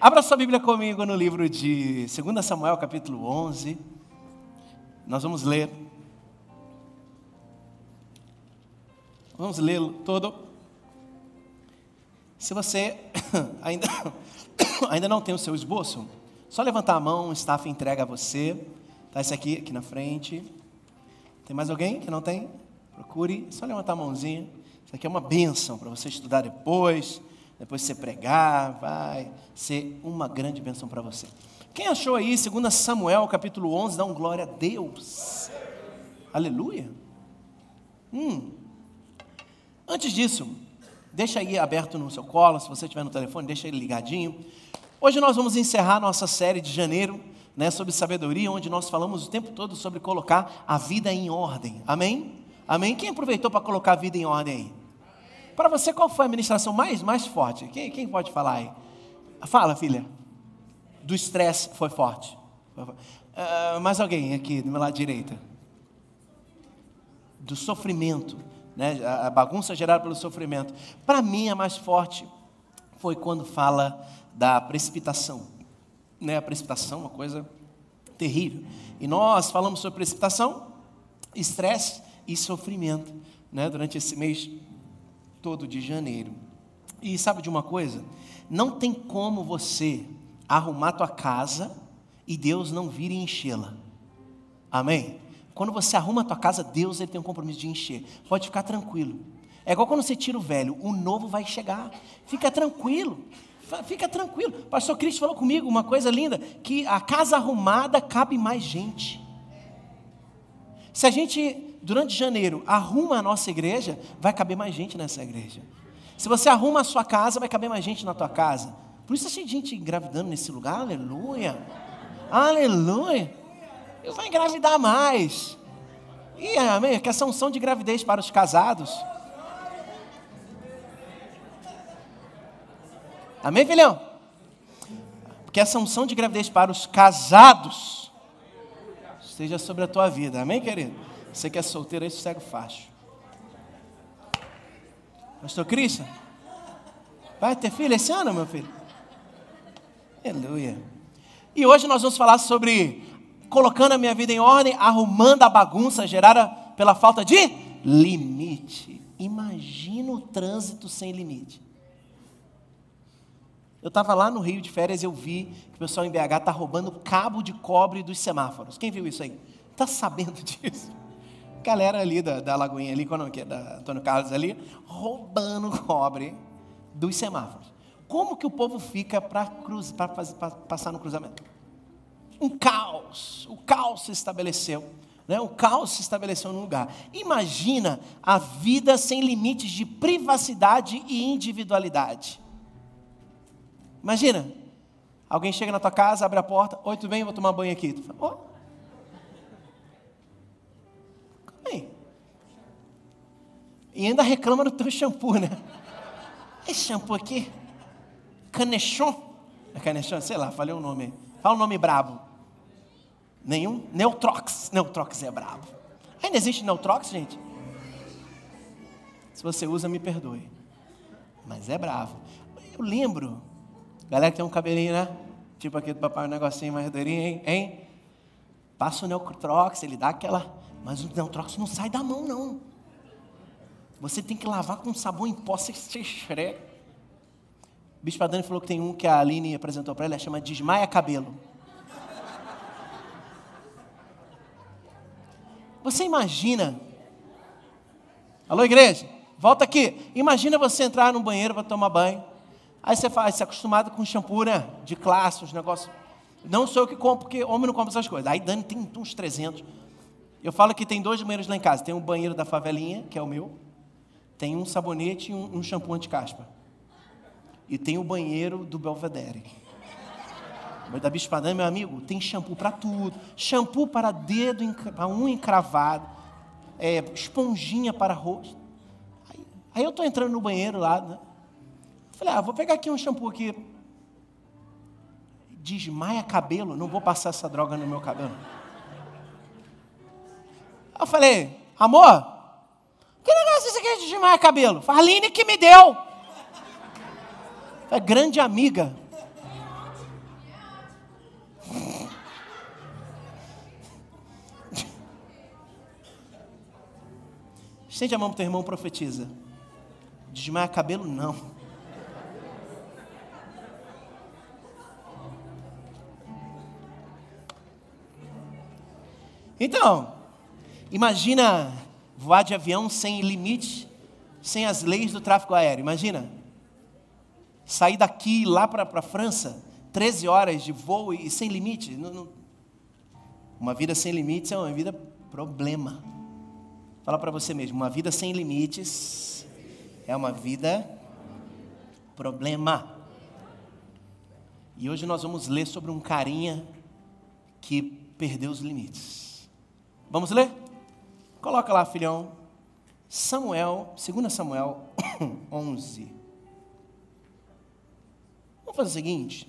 Abra sua Bíblia comigo no livro de 2 Samuel, capítulo 11. Nós vamos ler. Vamos lê-lo todo. Se você ainda não tem o seu esboço, só levantar a mão, o staff entrega a você. Tá esse aqui na frente. Tem mais alguém que não tem? Procure, só levantar a mãozinha. Isso aqui é uma bênção para você estudar depois você pregar, vai ser uma grande bênção para você. Quem achou aí 2 Samuel, capítulo 11, dá um glória a Deus. Aleluia. Antes disso, deixa aí aberto no seu colo, se você estiver no telefone, deixa ele ligadinho. Hoje nós vamos encerrar nossa série de janeiro, sobre sabedoria, onde nós falamos o tempo todo sobre colocar a vida em ordem. Amém? Amém? Quem aproveitou para colocar a vida em ordem aí? Para você, qual foi a ministração mais forte? Quem pode falar aí? Fala, filha. Do estresse foi forte. Mais alguém aqui do meu lado direito? Do sofrimento, a bagunça gerada pelo sofrimento. Para mim, a mais forte foi quando fala da precipitação. A precipitação é uma coisa terrível. E nós falamos sobre precipitação, estresse e sofrimento, durante esse mês todo de janeiro. E sabe de uma coisa? Não tem como você arrumar tua casa e Deus não vir e enchê-la. Amém? Quando você arruma a tua casa, Deus ele tem um compromisso de encher. Pode ficar tranquilo. É igual quando você tira o velho, o novo vai chegar. Fica tranquilo. Fica tranquilo. O pastor Cristo falou comigo uma coisa linda, que a casa arrumada cabe mais gente. Se a gente, durante janeiro, arruma a nossa igreja, vai caber mais gente nessa igreja. Se você arruma a sua casa, vai caber mais gente na tua casa. Por isso tem gente engravidando nesse lugar, aleluia. Aleluia. Deus vai engravidar mais. E amém, que essa unção de gravidez para os casados. Amém, filhão? Porque essa unção de gravidez para os casados esteja sobre a tua vida. Amém, querido? Você que é solteiro aí, sossega o facho. Pastor Cristian, vai ter filho esse ano, meu filho? Aleluia. E hoje nós vamos falar sobre colocando a minha vida em ordem, arrumando a bagunça gerada pela falta de limite. Imagina o trânsito sem limite. Eu estava lá no Rio de férias e eu vi que o pessoal em BH está roubando cabo de cobre dos semáforos. Quem viu isso aí? Está sabendo disso? Galera ali da Lagoinha, ali, que é da Antônio Carlos ali, roubando cobre dos semáforos. Como que o povo fica para passar no cruzamento? Um caos. O caos se estabeleceu. O caos se estabeleceu no lugar. Imagina a vida sem limites de privacidade e individualidade. Imagina, alguém chega na tua casa, abre a porta, oi, tudo bem? Eu vou tomar banho aqui. Tu fala, ó. Calma aí. E ainda reclama do teu shampoo, né? Esse shampoo aqui, Canechon? É Canechon? Sei lá, falei o nome aí. Fala um nome brabo. Nenhum? Neutrox. Neutrox é brabo. Ainda existe Neutrox, gente? Se você usa, me perdoe. Mas é bravo. Eu lembro... Galera que tem um cabelinho, né? Tipo aqui do papai, um negocinho mais durinho, hein? Passa o Neutrox, ele dá aquela... Mas o Neutrox não sai da mão, não. Você tem que lavar com sabão em pó, você esfrega. O Bispo Adani falou que tem um que a Aline apresentou para ela, chama Desmaia Cabelo. Você imagina... Alô, igreja? Volta aqui. Imagina você entrar no banheiro para tomar banho. Aí você faz, você é acostumado com shampoo, de classe, os negócios. Não sou eu que compro, porque homem não compra essas coisas. Aí Dani tem uns 300. Eu falo que tem 2 banheiros lá em casa. Tem um banheiro da favelinha, que é o meu. Tem um sabonete e um shampoo anti-caspa. E tem o banheiro do Belvedere. Mas da Bispo Adani, meu amigo, tem shampoo para tudo. Shampoo para dedo, para unha encravada. Esponjinha para rosto. Aí eu estou entrando no banheiro lá, Falei, vou pegar aqui um shampoo aqui. Desmaia cabelo, não vou passar essa droga no meu cabelo. Eu falei, amor, que negócio é esse aqui de desmaia cabelo? Farline que me deu. É grande amiga. Estende a mão para o teu irmão, profetiza. Desmaia cabelo, não. Então, imagina voar de avião sem limite, sem as leis do tráfego aéreo. Imagina. Sair daqui lá para a França, 13 horas de voo e sem limite. Uma vida sem limites é uma vida problema. Fala para você mesmo, uma vida sem limites é uma vida problema. E hoje nós vamos ler sobre um carinha que perdeu os limites. Vamos ler? Coloca lá, filhão. 2 Samuel 11. Vamos fazer o seguinte.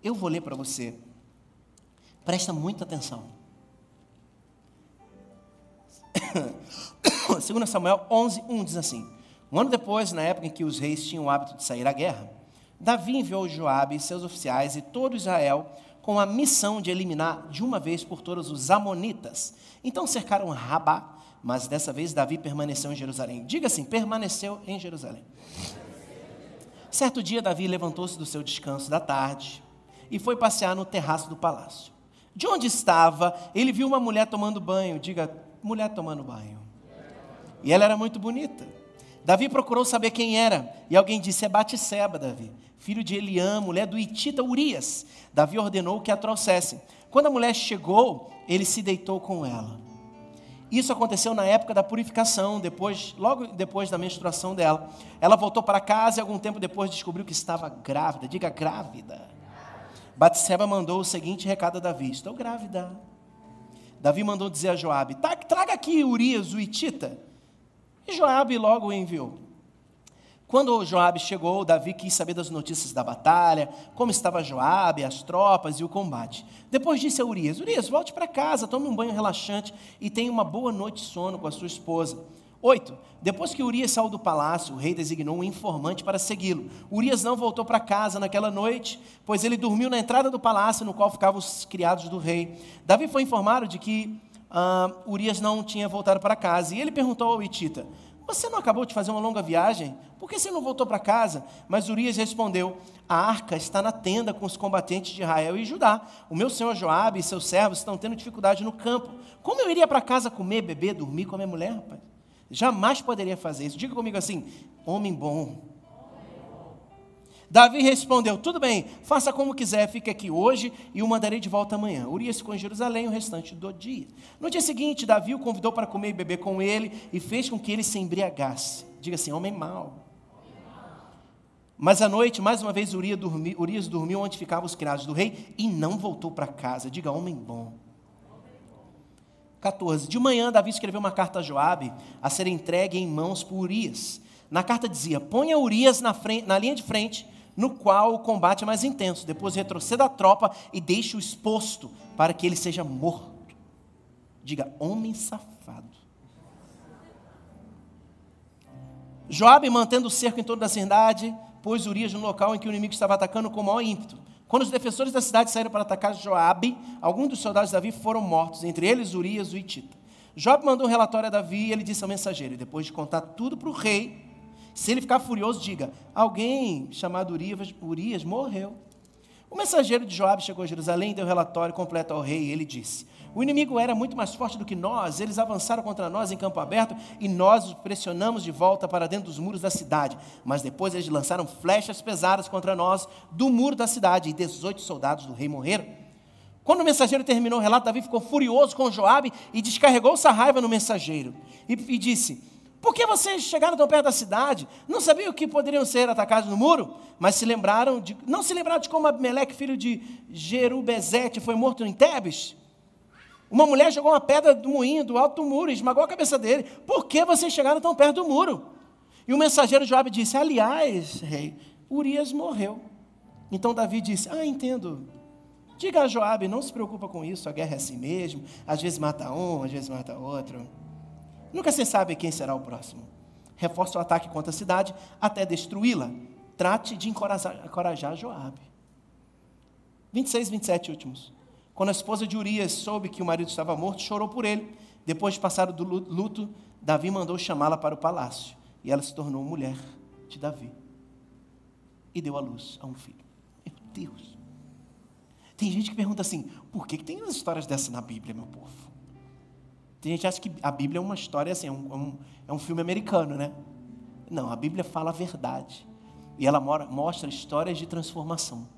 Eu vou ler para você. Presta muita atenção. 2 Samuel 11, 1 diz assim: um ano depois, na época em que os reis tinham o hábito de sair à guerra, Davi enviou Joabe e seus oficiais e todo Israel com a missão de eliminar de uma vez por todas os amonitas. Então cercaram Rabá, mas dessa vez Davi permaneceu em Jerusalém. Diga assim, permaneceu em Jerusalém. Certo dia, Davi levantou-se do seu descanso da tarde e foi passear no terraço do palácio. De onde estava, ele viu uma mulher tomando banho. Diga, mulher tomando banho. E ela era muito bonita. Davi procurou saber quem era, e alguém disse, é Batseba, Davi, filho de Eliã, mulher do Hitita Urias. Davi ordenou que a trouxessem. Quando a mulher chegou, ele se deitou com ela. Isso aconteceu na época da purificação, logo depois da menstruação dela. Ela voltou para casa e algum tempo depois descobriu que estava grávida. Diga, grávida. Batseba mandou o seguinte recado a Davi, estou grávida. Davi mandou dizer a Joabe, traga aqui Urias, o Hitita. E Joabe logo o enviou. Quando Joabe chegou, Davi quis saber das notícias da batalha, como estava Joabe, as tropas e o combate. Depois disse a Urias, volte para casa, tome um banho relaxante e tenha uma boa noite de sono com a sua esposa. 8. Depois que Urias saiu do palácio, o rei designou um informante para segui-lo. Urias não voltou para casa naquela noite, pois ele dormiu na entrada do palácio, no qual ficavam os criados do rei. Davi foi informado de que Urias não tinha voltado para casa, e ele perguntou ao Hitita, você não acabou de fazer uma longa viagem? Por que você não voltou para casa? Mas Urias respondeu, a arca está na tenda com os combatentes de Israel e Judá. O meu senhor Joabe e seus servos estão tendo dificuldade no campo. Como eu iria para casa comer, beber, dormir com a minha mulher, rapaz? Jamais poderia fazer isso. Diga comigo assim, homem bom. Davi respondeu, tudo bem, faça como quiser, fique aqui hoje e o mandarei de volta amanhã. Urias ficou em Jerusalém o restante do dia. No dia seguinte, Davi o convidou para comer e beber com ele e fez com que ele se embriagasse. Diga assim, homem mau. Mas à noite, mais uma vez, Urias dormiu onde ficavam os criados do rei e não voltou para casa. Diga, homem bom. 14. De manhã, Davi escreveu uma carta a Joabe a ser entregue em mãos por Urias. Na carta dizia, ponha Urias na linha de frente, no qual o combate é mais intenso. Depois retroceda a tropa e deixe-o exposto para que ele seja morto. Diga, homem safado. Joabe, mantendo o cerco em torno da cidade, pôs Urias no local em que o inimigo estava atacando com o maior ímpeto. Quando os defensores da cidade saíram para atacar Joabe, alguns dos soldados de Davi foram mortos, entre eles Urias, o Hitita. Joabe mandou um relatório a Davi e ele disse ao mensageiro, depois de contar tudo para o rei, se ele ficar furioso, diga, alguém chamado Urias morreu. O mensageiro de Joabe chegou a Jerusalém e deu relatório completo ao rei. Ele disse, o inimigo era muito mais forte do que nós, eles avançaram contra nós em campo aberto e nós os pressionamos de volta para dentro dos muros da cidade. Mas depois eles lançaram flechas pesadas contra nós do muro da cidade e 18 soldados do rei morreram. Quando o mensageiro terminou o relato, Davi ficou furioso com Joabe e descarregou sua raiva no mensageiro. E disse, por que vocês chegaram tão perto da cidade? Não sabiam que poderiam ser atacados no muro? Mas não se lembraram de como Abimeleque, filho de Jerubezete, foi morto em Tebes? Uma mulher jogou uma pedra do moinho do alto do muro e esmagou a cabeça dele. Por que vocês chegaram tão perto do muro? E o mensageiro de Joabe disse, aliás, rei, Urias morreu. Então Davi disse, entendo. Diga a Joabe, não se preocupa com isso, a guerra é assim mesmo. Às vezes mata um, às vezes mata outro. Nunca se sabe quem será o próximo. Reforce o ataque contra a cidade até destruí-la. Trate de encorajar Joabe. 26, 27 últimos. Quando a esposa de Urias soube que o marido estava morto, chorou por ele. Depois de passar do luto, Davi mandou chamá-la para o palácio. E ela se tornou mulher de Davi. E deu à luz a um filho. Meu Deus. Tem gente que pergunta assim, por que tem umas histórias dessas na Bíblia, meu povo? Tem gente que acha que a Bíblia é uma história assim, é um filme americano, né? Não, a Bíblia fala a verdade. E ela mostra histórias de transformação.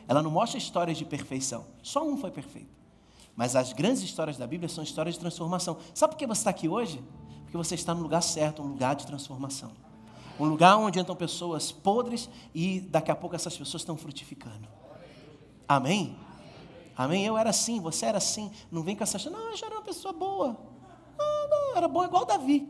Ela não mostra histórias de perfeição. Só um foi perfeito. Mas as grandes histórias da Bíblia são histórias de transformação. Sabe por que você está aqui hoje? Porque você está no lugar certo, um lugar de transformação. Um lugar onde entram pessoas podres e daqui a pouco essas pessoas estão frutificando. Amém? Amém? Eu era assim, você era assim. Não vem com essa história, não, eu já era uma pessoa boa. Não, era bom igual Davi.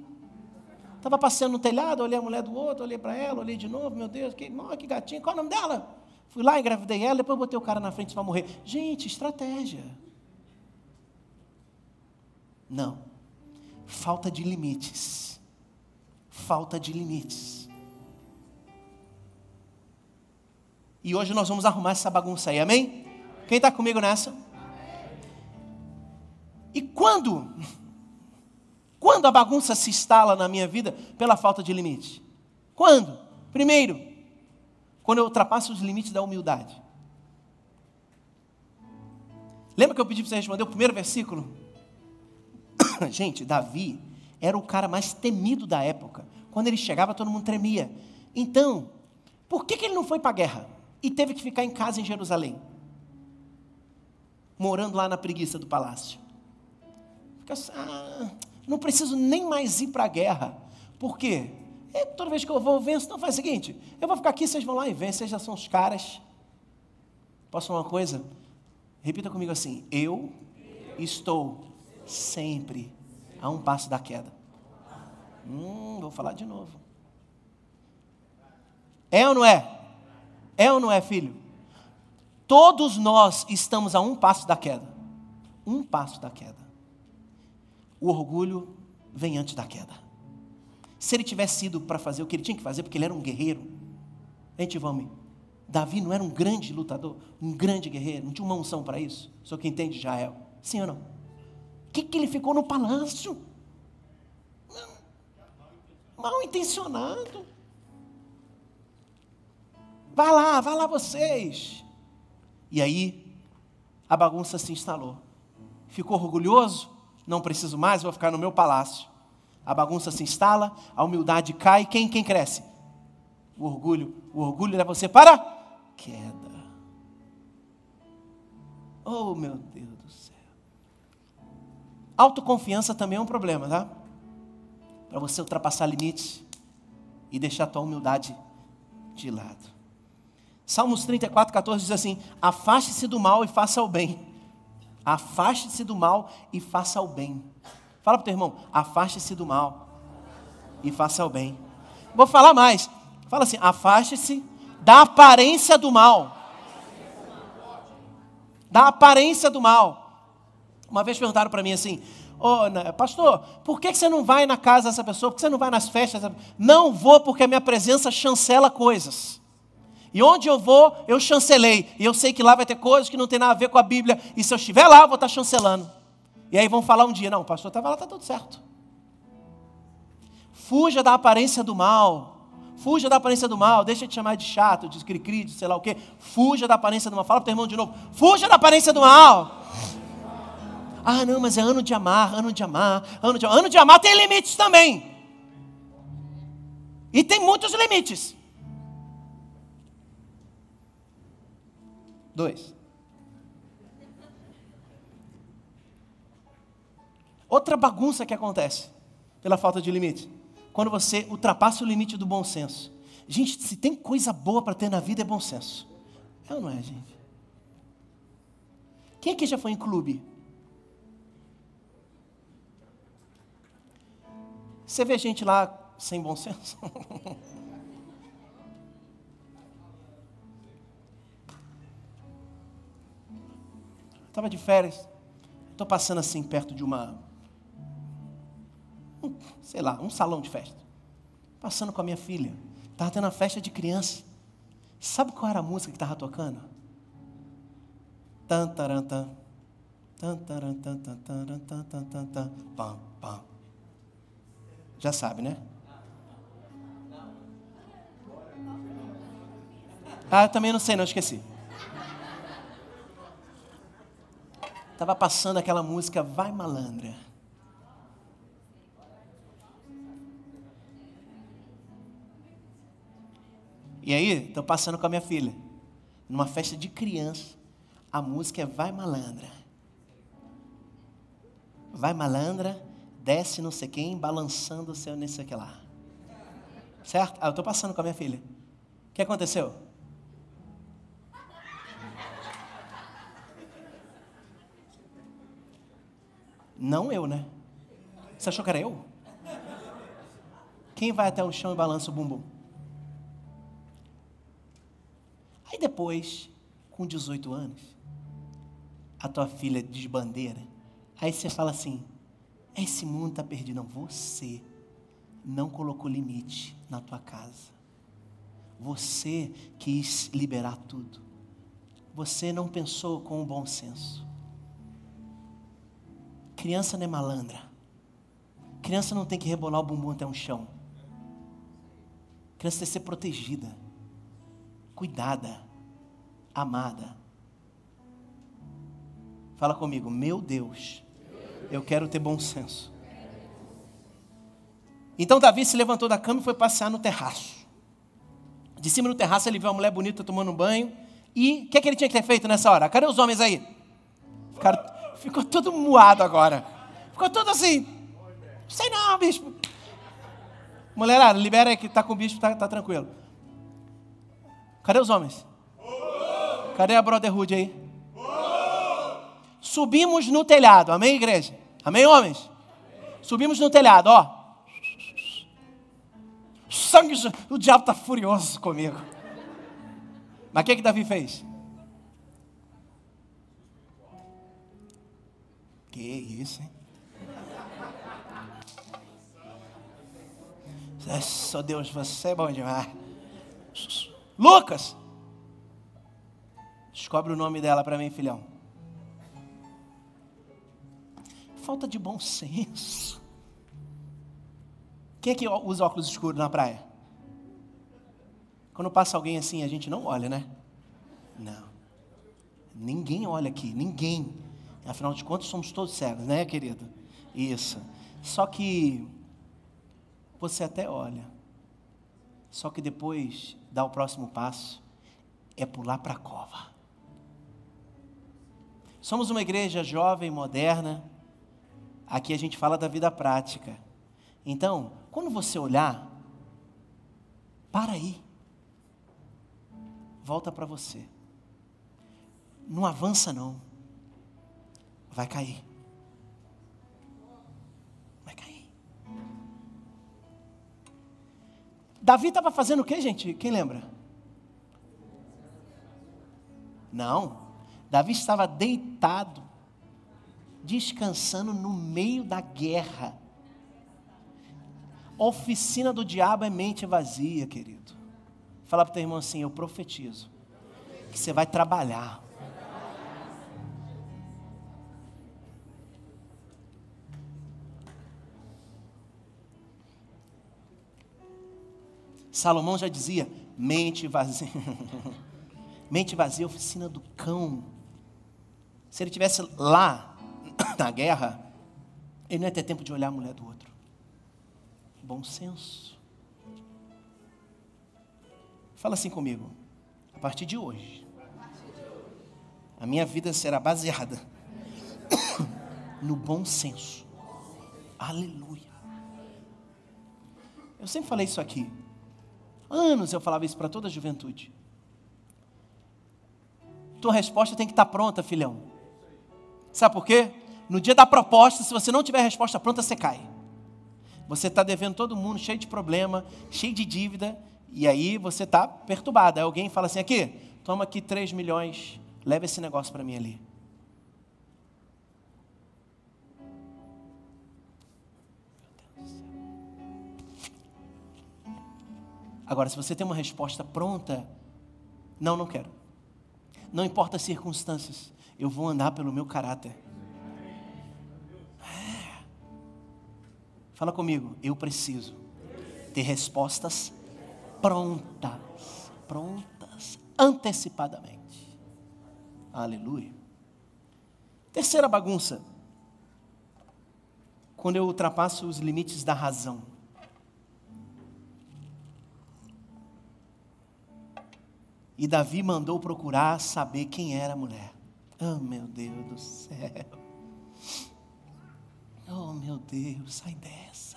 Estava passeando no telhado, olhei a mulher do outro, olhei para ela, olhei de novo, meu Deus, que gatinho, qual é o nome dela? Fui lá, engravidei ela, depois botei o cara na frente para morrer. Gente, estratégia. Não. Falta de limites. Falta de limites. E hoje nós vamos arrumar essa bagunça aí, amém? Quem está comigo nessa? E quando a bagunça se instala na minha vida pela falta de limite? Quando? Primeiro, quando eu ultrapasso os limites da humildade. Lembra que eu pedi para você responder o primeiro versículo? Gente, Davi era o cara mais temido da época. Quando ele chegava, todo mundo tremia. Então, por que ele não foi para a guerra? E teve que ficar em casa em Jerusalém? Morando lá na preguiça do palácio. Fica assim, não preciso nem mais ir para a guerra. Por quê? Toda vez que eu vou, eu venço. Então faz o seguinte, eu vou ficar aqui, vocês vão lá e vencem, vocês já são os caras. Posso falar uma coisa? Repita comigo assim, eu estou sempre a um passo da queda. Vou falar de novo. É ou não é? É ou não é, filho? Todos nós estamos a um passo da queda. Um passo da queda. O orgulho vem antes da queda. Se ele tivesse ido para fazer o que ele tinha que fazer, porque ele era um guerreiro, Davi não era um grande lutador, um grande guerreiro, não tinha uma unção para isso? Só quem entende Israel. Sim ou não? O que ele ficou no palácio? Mal intencionado. Vai lá vocês. E aí, a bagunça se instalou. Ficou orgulhoso? Não preciso mais, vou ficar no meu palácio. A bagunça se instala, a humildade cai, quem cresce? O orgulho leva você para a queda. Oh, meu Deus do céu. Autoconfiança também é um problema, tá? Para você ultrapassar limites e deixar a tua humildade de lado. Salmos 34:14 diz assim, afaste-se do mal e faça o bem. Afaste-se do mal e faça o bem. Fala para o teu irmão, afaste-se do mal e faça o bem. Vou falar mais. Fala assim, afaste-se da aparência do mal. Da aparência do mal. Uma vez perguntaram para mim assim, pastor, por que você não vai na casa dessa pessoa? Por que você não vai nas festas? Não vou porque a minha presença chancela coisas. E onde eu vou, eu chancelei. E eu sei que lá vai ter coisas que não tem nada a ver com a Bíblia. E se eu estiver lá, eu vou estar chancelando. E aí vão falar um dia, não, o pastor estava lá, está tudo certo. Fuja da aparência do mal. Fuja da aparência do mal. Deixa de chamar de chato, de cri-cri, de sei lá o quê. Fuja da aparência do mal. Fala para o teu irmão de novo. Fuja da aparência do mal. Não, mas é ano de amar, ano de amar, ano de amar. Ano de amar tem limites também. E tem muitos limites. 2. Outra bagunça que acontece pela falta de limite. Quando você ultrapassa o limite do bom senso. Gente, se tem coisa boa para ter na vida é bom senso. É ou não é, gente? Quem aqui já foi em clube? Você vê gente lá sem bom senso? Estava de férias, estou passando assim perto de um salão de festa. Passando com a minha filha. Estava tendo uma festa de criança. Sabe qual era a música que estava tocando? Tan, taran, tan. Pam, pam. Já sabe, né? Eu também não sei, não, esqueci. Estava passando aquela música Vai Malandra. E aí, estou passando com a minha filha. Numa festa de criança. A música é Vai Malandra. Vai malandra, desce não sei quem, balançando o seu não sei o que lá. Certo? Eu estou passando com a minha filha. O que aconteceu? Não eu, né? Você achou que era eu? Quem vai até o chão e balança o bumbum? Aí depois, com 18 anos, a tua filha desbandeira. Aí você fala assim, esse mundo está perdido. Não, você não colocou limite na tua casa. Você quis liberar tudo. Você não pensou com o bom senso. Criança não é malandra. Criança não tem que rebolar o bumbum até o chão. Criança tem que ser protegida, cuidada, amada. Fala comigo, meu Deus, eu quero ter bom senso. Então Davi se levantou da cama e foi passear no terraço. De cima do terraço ele viu uma mulher bonita tomando um banho. E o que ele tinha que ter feito nessa hora? Cadê os homens aí? Ficou todo moado agora. Ficou todo assim. Não sei não, bispo. Mulherada, libera aí que tá com o bispo, tá tranquilo. Cadê os homens? Cadê a brotherhood aí? Subimos no telhado. Amém, igreja? Amém, homens? Subimos no telhado, ó. Sangue, o diabo está furioso comigo. Mas o que Davi fez? Que isso, hein? Só Deus, você é bom demais. Lucas! Descobre o nome dela para mim, filhão. Falta de bom senso. Quem é que usa óculos escuros na praia? Quando passa alguém assim, a gente não olha, né? Não. Ninguém olha aqui, ninguém. Afinal de contas, somos todos cegos, né, querido? Isso. Só que você até olha. Só que depois dá o próximo passo, é pular para a cova. Somos uma igreja jovem, moderna. Aqui a gente fala da vida prática. Então, quando você olhar, para aí. Volta para você. Não avança não. Vai cair. Vai cair. Davi estava fazendo o quê, gente? Quem lembra? Não. Davi estava deitado, descansando no meio da guerra. Oficina do diabo é mente vazia, querido. Fala para o teu irmão assim, eu profetizo que você vai trabalhar. Salomão já dizia, mente vazia. Mente vazia é oficina do cão. Se ele estivesse lá, na guerra, ele não ia ter tempo de olhar a mulher do outro. Bom senso. Fala assim comigo. A partir de hoje, a minha vida será baseada no bom senso. Aleluia. Eu sempre falei isso aqui. Há anos eu falava isso para toda a juventude. Tua resposta tem que estar pronta, filhão. Sabe por quê? No dia da proposta, se você não tiver a resposta pronta, você cai. Você está devendo todo mundo, cheio de problema, cheio de dívida, e aí você está perturbado. Aí alguém fala assim, aqui, toma aqui 3 milhões, leva esse negócio para mim ali. Agora, se você tem uma resposta pronta, não quero. Não importa as circunstâncias, eu vou andar pelo meu caráter. Fala comigo, eu preciso ter respostas prontas, antecipadamente. Aleluia. Terceira bagunça, quando eu ultrapasso os limites da razão. E Davi mandou procurar saber quem era a mulher. Oh, meu Deus do céu. Oh, meu Deus, sai dessa.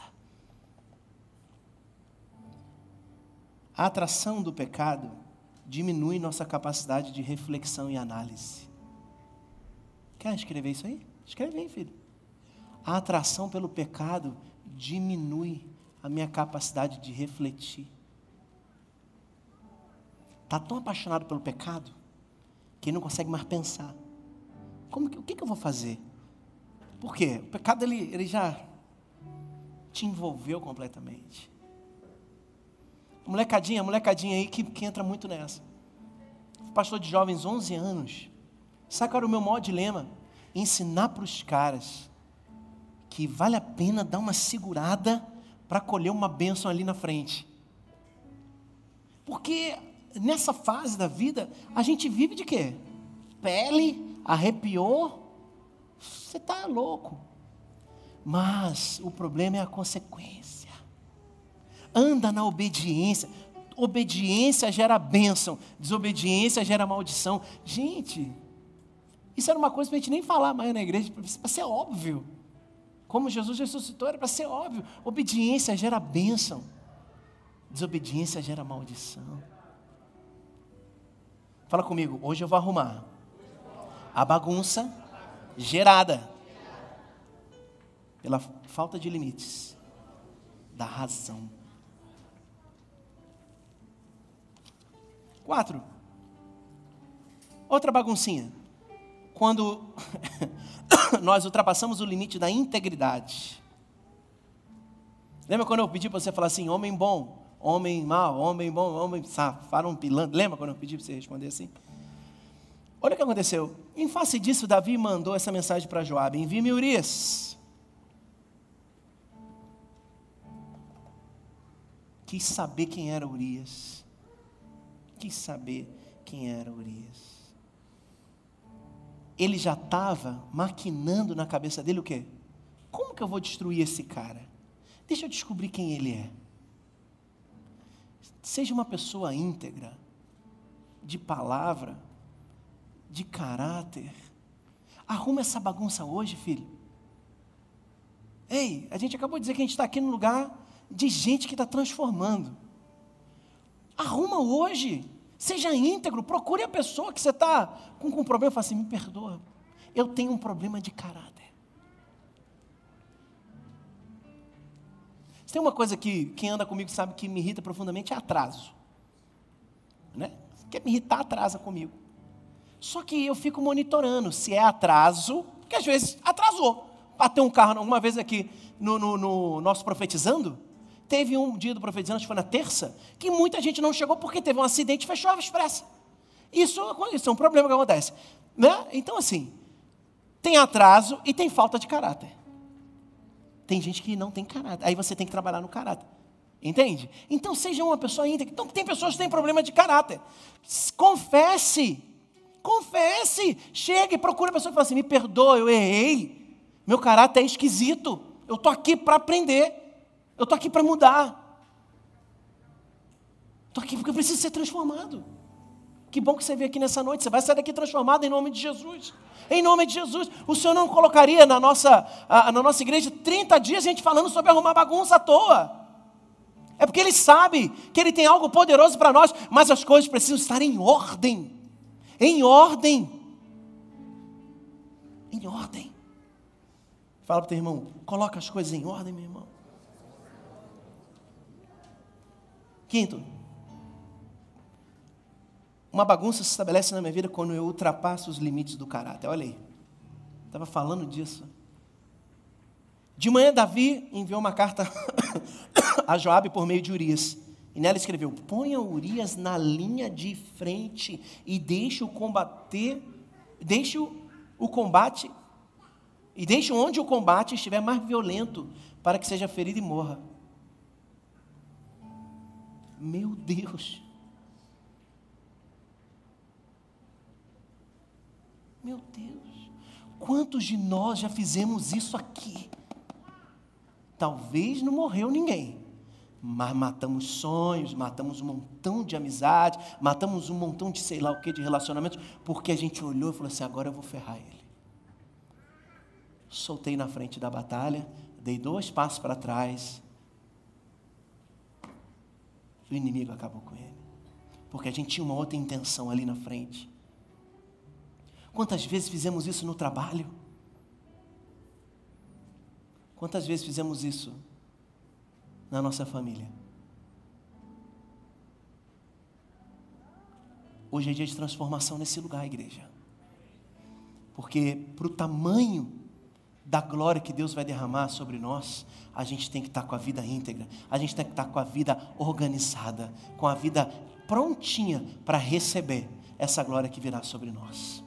A atração do pecado diminui nossa capacidade de reflexão e análise. Quer escrever isso aí? Escreve aí, filho. A atração pelo pecado diminui a minha capacidade de refletir. Está tão apaixonado pelo pecado que ele não consegue mais pensar. O que eu vou fazer? Por quê? O pecado ele já te envolveu completamente. A molecadinha aí que entra muito nessa. Pastor de jovens, 11 anos. Sabe qual era o meu maior dilema? Ensinar para os caras que vale a pena dar uma segurada para colher uma bênção ali na frente. Porque nessa fase da vida, a gente vive de quê? Pele, arrepiou, você está louco. Mas o problema é a consequência. Anda na obediência. Obediência gera bênção, desobediência gera maldição. Gente, isso era uma coisa para a gente nem falar mais na igreja, para ser óbvio. Como Jesus ressuscitou, era para ser óbvio. Obediência gera bênção, desobediência gera maldição. Fala comigo, hoje eu vou arrumar a bagunça gerada pela falta de limites da razão. 4. Outra baguncinha. Quando nós ultrapassamos o limite da integridade. Lembra quando eu pedi para você falar assim, homem bom, homem mau, homem bom, homem safado, um pilantra? Lembra quando eu pedi para você responder assim? Olha o que aconteceu. Em face disso, Davi mandou essa mensagem para Joabe: envie-me Urias. Quis saber quem era Urias. Ele já estava maquinando na cabeça dele o quê? Como que eu vou destruir esse cara? Deixa eu descobrir quem ele é. Seja uma pessoa íntegra, de palavra, de caráter. Arruma essa bagunça hoje, filho. Ei, a gente acabou de dizer que a gente está aqui no lugar de gente que está transformando. Arruma hoje. Seja íntegro, procure a pessoa que você está com um problema. Fala assim, me perdoa, eu tenho um problema de caráter. Se tem uma coisa que quem anda comigo sabe que me irrita profundamente, é atraso. Né? Se quer me irritar, atrasa comigo. Só que eu fico monitorando se é atraso, porque às vezes atrasou. Bateu um carro uma vez aqui no nosso profetizando. Teve um dia do profetizando, acho que foi na terça, que muita gente não chegou porque teve um acidente e fechou a expressa. Isso é um problema que acontece. Né? Então, assim, tem atraso e tem falta de caráter. Tem gente que não tem caráter. Aí você tem que trabalhar no caráter. Entende? Então, seja uma pessoa íntegra. Então, tem pessoas que têm problema de caráter. Confesse. Chegue, procure a pessoa e fala assim, me perdoa, eu errei. Meu caráter é esquisito. Eu estou aqui para aprender. Eu estou aqui para mudar. Estou aqui porque eu preciso ser transformado. Que bom que você veio aqui nessa noite. Você vai sair daqui transformado em nome de Jesus. Em nome de Jesus. O Senhor não colocaria na nossa igreja 30 dias a gente falando sobre arrumar bagunça à toa. É porque Ele sabe que Ele tem algo poderoso para nós, mas as coisas precisam estar em ordem. Em ordem. Fala para o teu irmão, coloca as coisas em ordem, meu irmão. 5. Uma bagunça se estabelece na minha vida quando eu ultrapasso os limites do caráter. Olha aí. Estava falando disso. De manhã, Davi enviou uma carta a Joabe por meio de Urias. E nela escreveu, ponha Urias na linha de frente e deixe o combate E deixe onde o combate estiver mais violento, para que seja ferido e morra. Meu Deus. Meu Deus. Quantos de nós já fizemos isso aqui? Talvez não morreu ninguém, mas matamos sonhos, matamos um montão de amizade, matamos um montão de sei lá o que, de relacionamentos, porque a gente olhou e falou assim, agora eu vou ferrar ele. Soltei na frente da batalha, dei 2 passos para trás, e o inimigo acabou com ele, porque a gente tinha uma outra intenção ali na frente. Quantas vezes fizemos isso no trabalho? Quantas vezes fizemos isso na nossa família? Hoje é dia de transformação nesse lugar, igreja. Porque para o tamanho da glória que Deus vai derramar sobre nós, a gente tem que estar com a vida íntegra, a gente tem que estar com a vida organizada, com a vida prontinha para receber essa glória que virá sobre nós.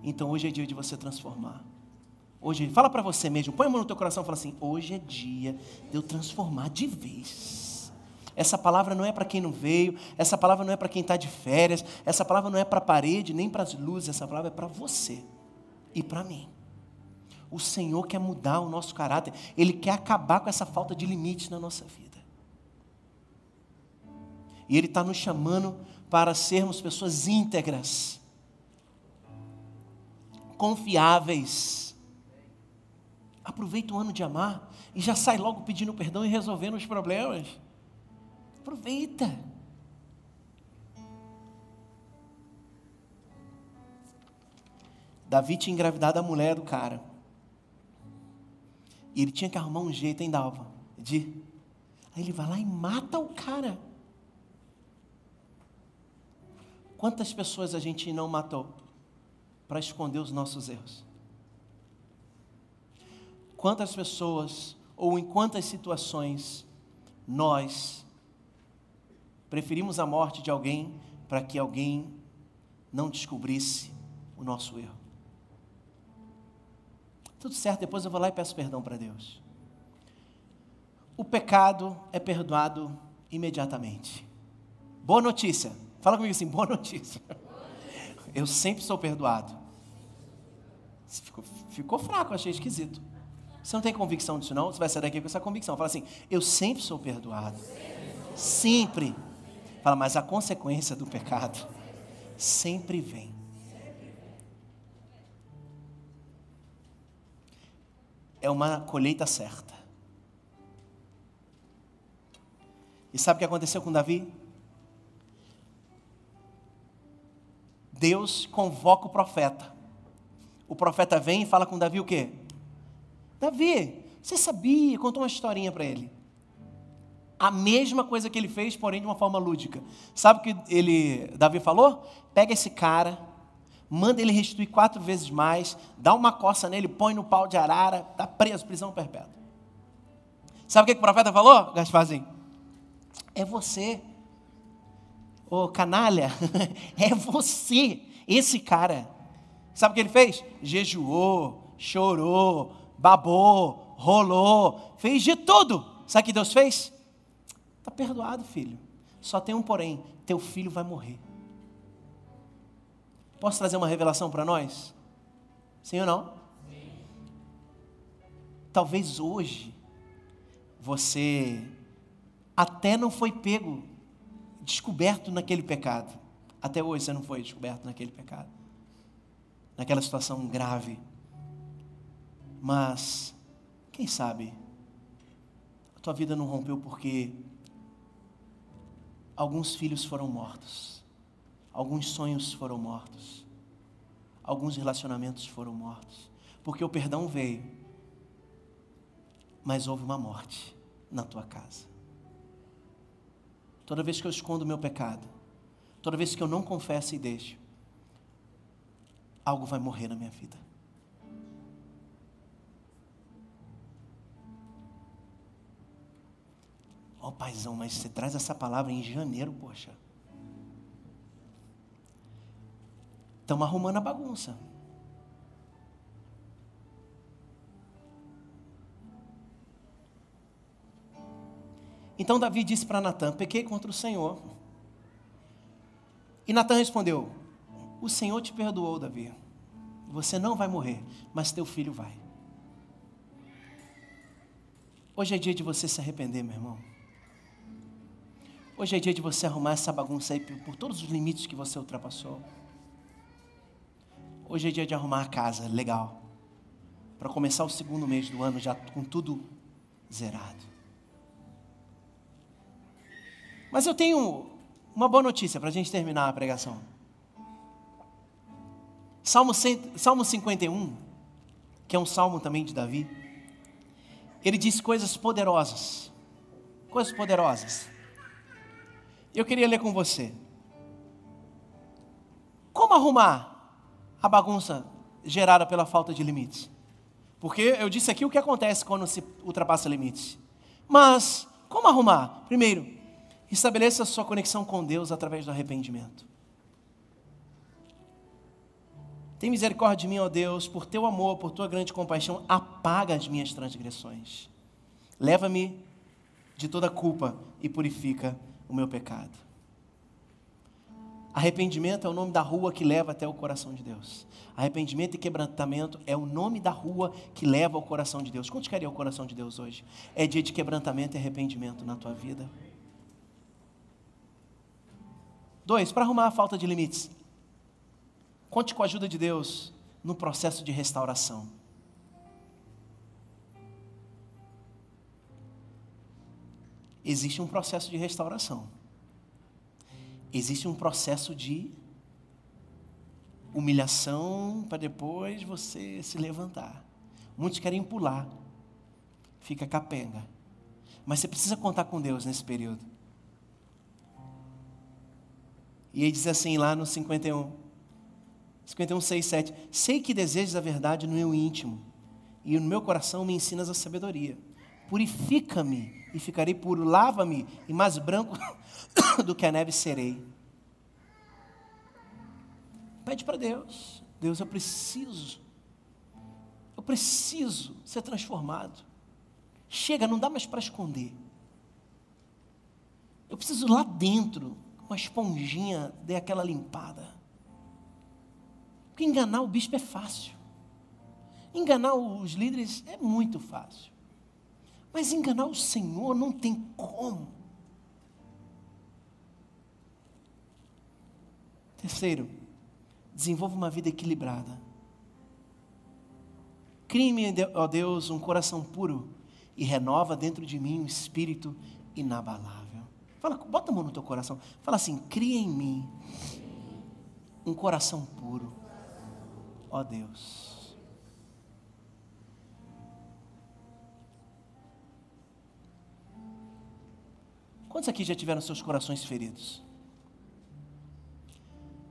Então hoje é dia de você transformar. Hoje, fala para você mesmo, põe a mão no teu coração e fala assim, hoje é dia de eu transformar de vez. Essa palavra não é para quem não veio, essa palavra não é para quem está de férias, essa palavra não é para a parede, nem para as luzes, essa palavra é para você e para mim. O Senhor quer mudar o nosso caráter, Ele quer acabar com essa falta de limites na nossa vida. E Ele está nos chamando para sermos pessoas íntegras, confiáveis. Aproveita o ano de amar e já sai logo pedindo perdão e resolvendo os problemas. Aproveita. Davi tinha engravidado a mulher do cara. E ele tinha que arrumar um jeito, hein, Dalva? Aí ele vai lá e mata o cara. Quantas pessoas a gente não matou para esconder os nossos erros? Quantas pessoas, ou em quantas situações, nós preferimos a morte de alguém para que alguém não descobrisse o nosso erro? Tudo certo, depois eu vou lá e peço perdão para Deus. O pecado é perdoado imediatamente. Boa notícia. Fala comigo assim, boa notícia. Eu sempre sou perdoado. Ficou fraco, achei esquisito. Você não tem convicção disso não? Você vai sair daqui com essa convicção. Fala assim, eu sempre sou perdoado. Sempre. Fala, mas a consequência do pecado sempre vem. É uma colheita certa. E sabe o que aconteceu com Davi? Deus convoca o profeta. O profeta vem e fala com Davi o quê? Davi, você sabia? Contou uma historinha para ele. A mesma coisa que ele fez, porém de uma forma lúdica. Sabe o que Davi falou? Pega esse cara, manda ele restituir 4 vezes mais, dá uma coça nele, põe no pau de arara, está preso, prisão perpétua. Sabe o que o profeta falou, Gasparzinho? É você. Ô canalha, é você, esse cara. Sabe o que ele fez? Jejuou, chorou, babou, rolou, fez de tudo. Sabe o que Deus fez? Está perdoado, filho. Só tem um porém, teu filho vai morrer. Posso trazer uma revelação para nós? Sim ou não? Sim. Talvez hoje você até não foi pego, descoberto naquele pecado. Até hoje você não foi descoberto naquele pecado, naquela situação grave. Mas, quem sabe, a tua vida não rompeu porque alguns filhos foram mortos, alguns sonhos foram mortos, alguns relacionamentos foram mortos, porque o perdão veio, mas houve uma morte na tua casa. Toda vez que eu escondo o meu pecado, toda vez que eu não confesso e deixo, algo vai morrer na minha vida. Ó, paizão, mas você traz essa palavra em janeiro, poxa. Estamos arrumando a bagunça. Então Davi disse para Natã: pequei contra o Senhor. E Natã respondeu: o Senhor te perdoou, Davi. Você não vai morrer, mas teu filho vai. Hoje é dia de você se arrepender, meu irmão. Hoje é dia de você arrumar essa bagunça aí por todos os limites que você ultrapassou. Hoje é dia de arrumar a casa, legal. Para começar o segundo mês do ano já com tudo zerado. Mas eu tenho uma boa notícia para a gente terminar a pregação. Salmo 51, que é um salmo também de Davi, ele diz coisas poderosas. Coisas poderosas. Eu queria ler com você. Como arrumar a bagunça gerada pela falta de limites? Porque eu disse aqui o que acontece quando se ultrapassa limites. Mas, como arrumar? Primeiro, estabeleça a sua conexão com Deus através do arrependimento. Tem misericórdia de mim, ó Deus, por teu amor, por tua grande compaixão, apaga as minhas transgressões. Leva-me de toda culpa e purifica o meu pecado. Arrependimento é o nome da rua que leva até o coração de Deus. Arrependimento e quebrantamento é o nome da rua que leva ao coração de Deus. Quantos querem o coração de Deus hoje? É dia de quebrantamento e arrependimento na tua vida. 2, para arrumar a falta de limites. Conte com a ajuda de Deus no processo de restauração. Existe um processo de restauração. Existe um processo de humilhação para depois você se levantar. Muitos querem pular, fica capenga. Mas você precisa contar com Deus nesse período. E ele diz assim lá no 51, 6, 7. Sei que desejas a verdade no meu íntimo, e no meu coração me ensinas a sabedoria. Purifica-me e ficarei puro, lava-me e mais branco do que a neve serei. Pede para Deus: Deus, eu preciso ser transformado. Chega, não dá mais para esconder. Eu preciso lá dentro, com uma esponjinha, dê aquela limpada. Porque enganar o bispo é fácil. Enganar os líderes é muito fácil. Mas enganar o Senhor não tem como. Terceiro, desenvolva uma vida equilibrada. Crie-me, ó Deus, um coração puro e renova dentro de mim um espírito inabalável. Fala, bota a mão no teu coração. Fala assim: cria em mim um coração puro, ó Deus. Quantos aqui já tiveram seus corações feridos?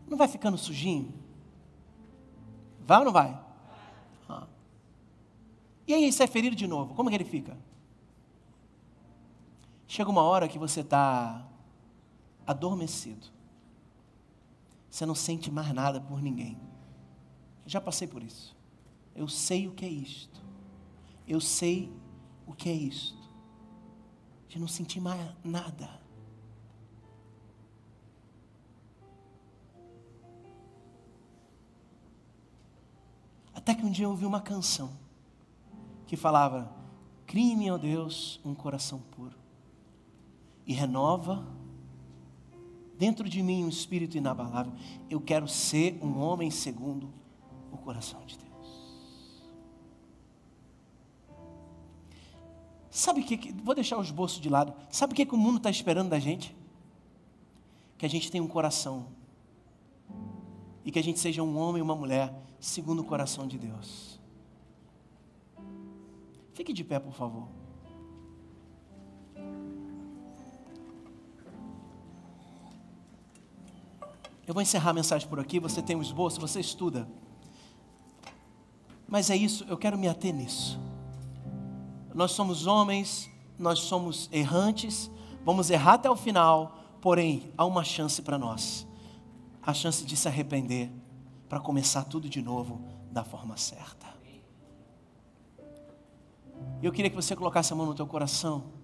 Não vai ficando sujinho? Vai ou não vai? Ah. E aí, você é ferido de novo, como é que ele fica? Chega uma hora que você está adormecido. Você não sente mais nada por ninguém. Eu já passei por isso. Eu sei o que é isto. Eu sei o que é isto. De não sentir mais nada. Até que um dia eu ouvi uma canção que falava: crie-me, ó Deus, um coração puro e renova dentro de mim um espírito inabalável. Eu quero ser um homem segundo o coração de Deus. Sabe o que? Vou deixar o esboço de lado. Sabe o que o mundo está esperando da gente? Que a gente tenha um coração. E que a gente seja um homem e uma mulher segundo o coração de Deus. Fique de pé, por favor. Eu vou encerrar a mensagem por aqui. Você tem um esboço, você estuda. Mas é isso, eu quero me ater nisso. Nós somos homens, nós somos errantes, vamos errar até o final, porém, há uma chance para nós. A chance de se arrepender, para começar tudo de novo, da forma certa. Eu queria que você colocasse a mão no teu coração